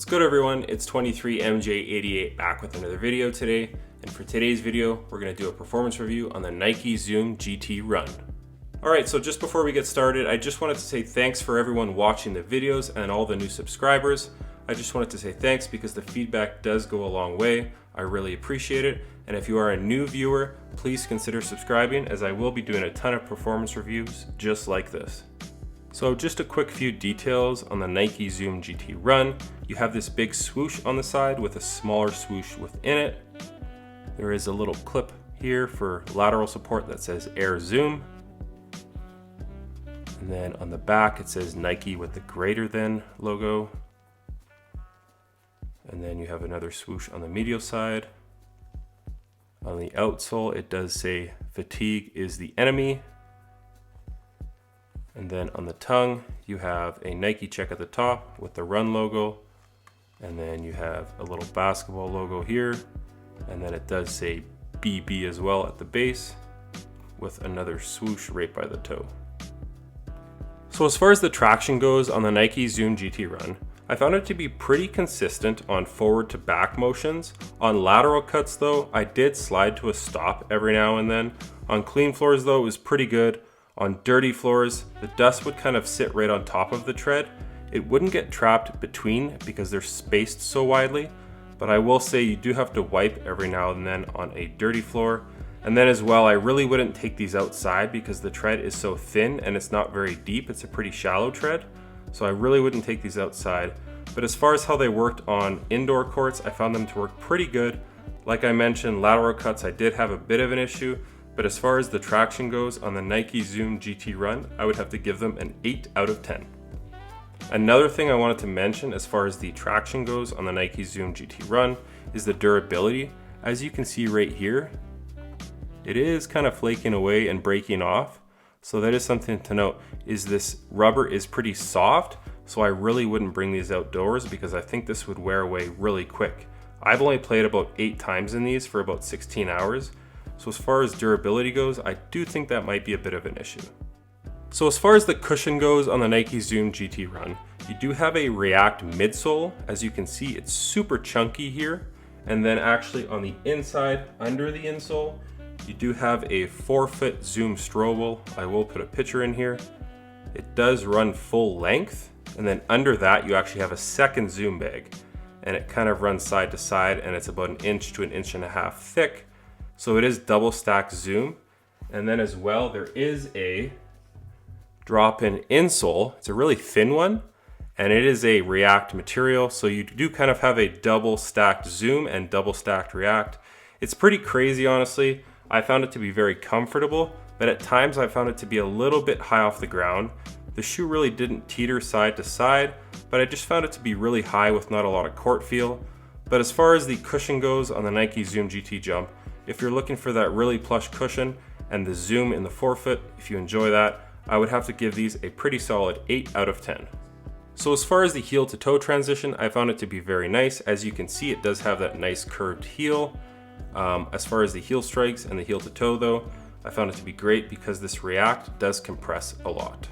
good everyone, it's 23MJ88 back with another video today, and for today's video we're going to do a performance review on the Nike Zoom GT Run. Alright, so just before we get started, I just wanted to say thanks for everyone watching the videos and all the new subscribers. I just wanted to say thanks because the feedback does go a long way. I really appreciate it, and if you are a new viewer, please consider subscribing as I will be doing a ton of performance reviews just like this. So just a quick few details on the Nike Zoom GT Run. You have this big swoosh on the side with a smaller swoosh within it. There is a little clip here for lateral support that says Air Zoom. And then on the back it says Nike with the greater than logo. And then you have another swoosh on the medial side. On the outsole it does say fatigue is the enemy. And then on the tongue, you have a Nike check at the top with the Run logo. And then you have a little basketball logo here. And then it does say BB as well at the base with another swoosh right by the toe. So as far as the traction goes on the Nike Zoom GT Run, I found it to be pretty consistent on forward to back motions. On lateral cuts though, I did slide to a stop every now and then. On clean floors though, it was pretty good. On dirty floors, the dust would kind of sit right on top of the tread. It wouldn't get trapped between because they're spaced so widely, but I will say you do have to wipe every now and then on a dirty floor. And then as well, I really wouldn't take these outside because the tread is so thin and it's not very deep. It's a pretty shallow tread, so I really wouldn't take these outside. But as far as how they worked on indoor courts, I found them to work pretty good. Like I mentioned, lateral cuts, I did have a bit of an issue. But as far as the traction goes on the Nike Zoom GT Run, I would have to give them an 8 out of 10. Another thing I wanted to mention as far as the traction goes on the Nike Zoom GT Run is the durability. As you can see right here, it is kind of flaking away and breaking off. So that is something to note, is this rubber is pretty soft, so I really wouldn't bring these outdoors because I think this would wear away really quick. I've only played about 8 times in these for about 16 hours. So as far as durability goes, I do think that might be a bit of an issue. So as far as the cushion goes on the Nike Zoom GT Run, you do have a React midsole. As you can see, it's super chunky here. And then actually on the inside, under the insole, you do have a 4-foot Zoom Strobel. I will put a picture in here. It does run full length. And then under that, you actually have a second Zoom bag. And it kind of runs side to side, and it's about 1 inch to 1.5 inches thick. So it is double stack Zoom. And then as well, there is a drop-in insole. It's a really thin one, and it is a React material. So you do kind of have a double stacked Zoom and double stacked React. It's pretty crazy, honestly. I found it to be very comfortable, but at times I found it to be a little bit high off the ground. The shoe really didn't teeter side to side, but I just found it to be really high with not a lot of court feel. But as far as the cushion goes on the Nike Zoom GT Jump, if you're looking for that really plush cushion and the zoom in the forefoot, if you enjoy that, I would have to give these a pretty solid 8 out of 10. So as far as the heel to toe transition, I found it to be very nice. As you can see, it does have that nice curved heel. As far as the heel strikes and the heel to toe though, I found it to be great because this React does compress a lot.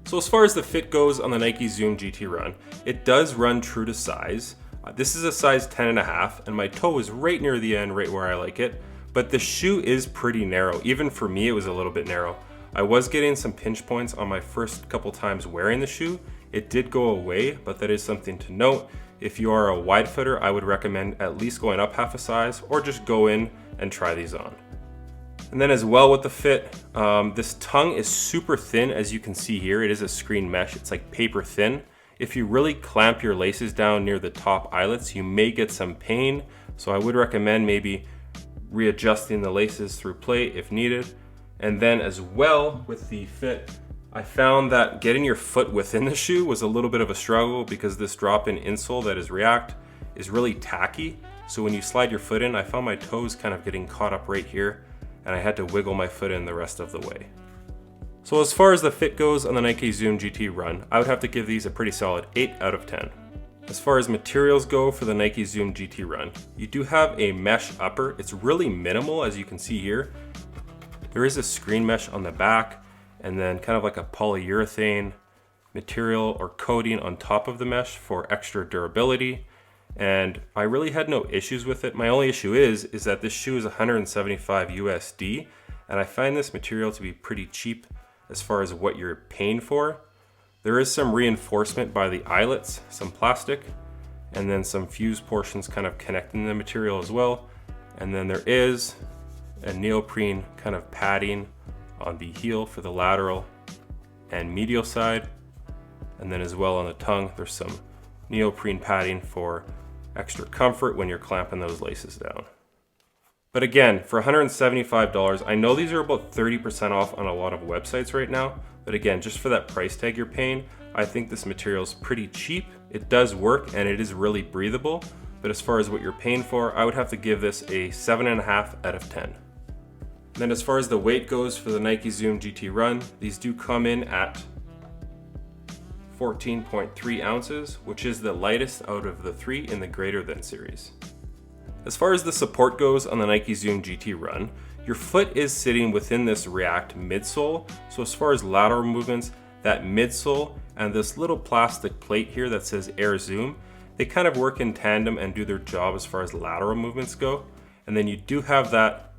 So as far as the fit goes on the Nike Zoom GT Run, it does run true to size. This is a size 10.5, and my toe is right near the end, right where I like it. But the shoe is pretty narrow. Even for me, it was a little bit narrow. I was getting some pinch points on my first couple times wearing the shoe. It did go away, but that is something to note. If you are a wide footer, I would recommend at least going up half a size or just go in and try these on. And then as well with the fit, this tongue is super thin. As you can see here, it is a screen mesh. It's like paper thin. If you really clamp your laces down near the top eyelets, you may get some pain. So I would recommend maybe readjusting the laces through play if needed. And then as well with the fit, I found that getting your foot within the shoe was a little bit of a struggle because this drop-in insole that is React is really tacky. So when you slide your foot in, I found my toes kind of getting caught up right here, and I had to wiggle my foot in the rest of the way. So as far as the fit goes on the Nike Zoom GT Run, I would have to give these a pretty solid 8 out of 10. As far as materials go for the Nike Zoom GT Run, you do have a mesh upper. It's really minimal, as you can see here. There is a screen mesh on the back, and then kind of like a polyurethane material or coating on top of the mesh for extra durability. And I really had no issues with it. My only issue is that this shoe is 175 USD, and I find this material to be pretty cheap as far as what you're paying for. There is some reinforcement by the eyelets, some plastic, and then some fused portions kind of connecting the material as well. And then there is a neoprene kind of padding on the heel for the lateral and medial side. And then as well on the tongue, there's some neoprene padding for extra comfort when you're clamping those laces down. But again, for $175, I know these are about 30% off on a lot of websites right now, but again, just for that price tag you're paying, I think this material is pretty cheap. It does work and it is really breathable, but as far as what you're paying for, I would have to give this a 7.5 out of 10. Then as far as the weight goes for the Nike Zoom GT Run, these do come in at 14.3 ounces, which is the lightest out of the three in the greater than series. As far as the support goes on the Nike Zoom GT Run, your foot is sitting within this React midsole. So as far as lateral movements, that midsole and this little plastic plate here that says Air Zoom, they kind of work in tandem and do their job as far as lateral movements go. And then you do have that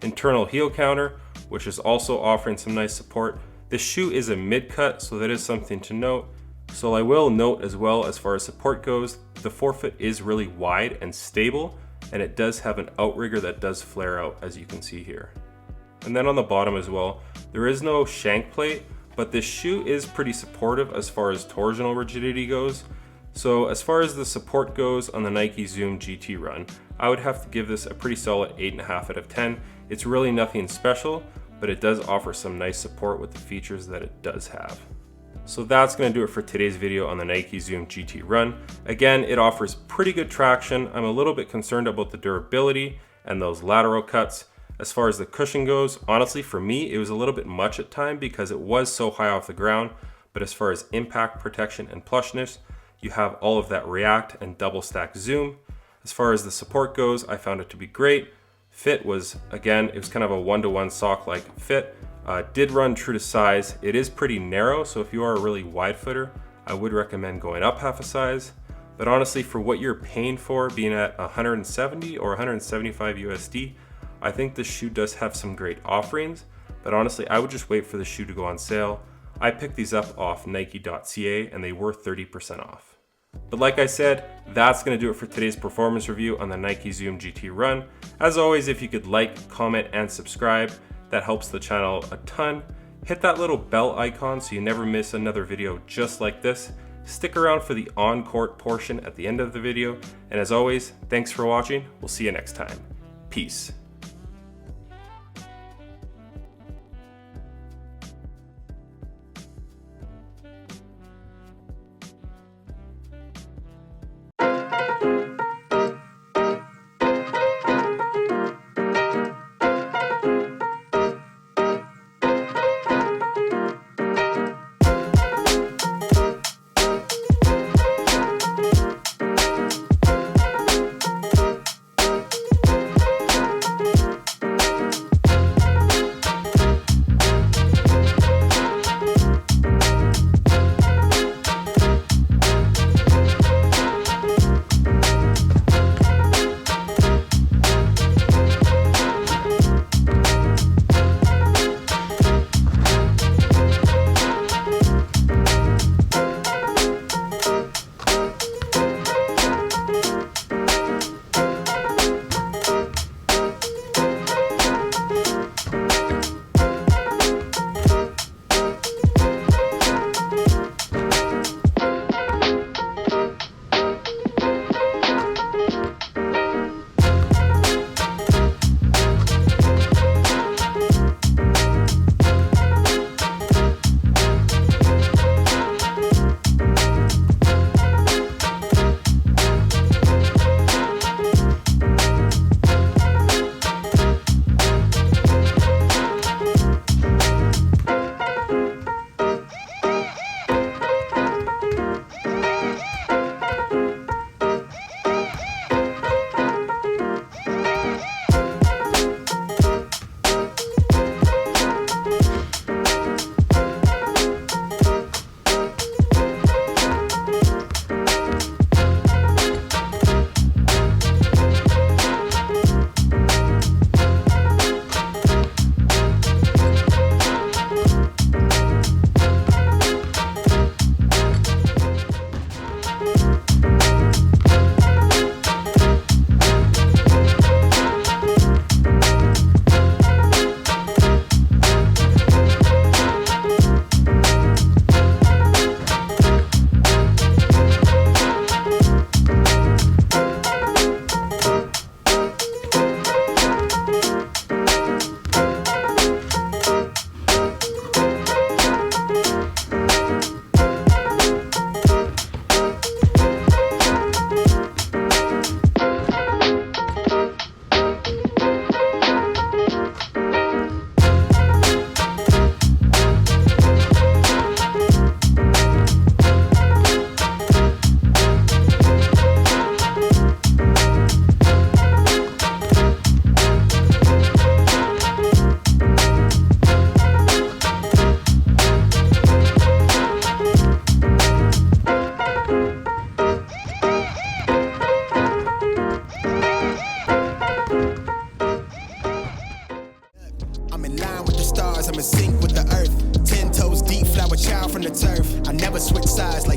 internal heel counter, which is also offering some nice support. This shoe is a mid-cut, so that is something to note. So I will note as well, as far as support goes, the forefoot is really wide and stable, and it does have an outrigger that does flare out, as you can see here. And then on the bottom as well, there is no shank plate, but this shoe is pretty supportive as far as torsional rigidity goes. So as far as the support goes on the Nike Zoom GT Run, I would have to give this a pretty solid 8.5 out of 10. It's really nothing special, but it does offer some nice support with the features that it does have. So that's going to do it for today's video on the Nike Zoom GT Run. Again, it offers pretty good traction. I'm a little bit concerned about the durability and those lateral cuts. As far as the cushion goes, honestly for me, it was a little bit much at time because it was so high off the ground. But as far as impact protection and plushness, you have all of that React and double stack Zoom. As far as the support goes, I found it to be great. Fit was, again, it was kind of a one-to-one sock-like fit. Did run true to size. It is pretty narrow, so if you are a really wide footer, I would recommend going up half a size. But honestly, for what you're paying for, being at 170 or 175 USD, I think this shoe does have some great offerings. But honestly, I would just wait for the shoe to go on sale. I picked these up off Nike.ca and they were 30% off. But like I said, that's going to do it for today's performance review on the Nike Zoom GT Run. As always, if you could like, comment, and subscribe, that helps the channel a ton. Hit that little bell icon so you never miss another video just like this. Stick around for the on-court portion at the end of the video. And as always, thanks for watching. We'll see you next time. Peace. never switch sides like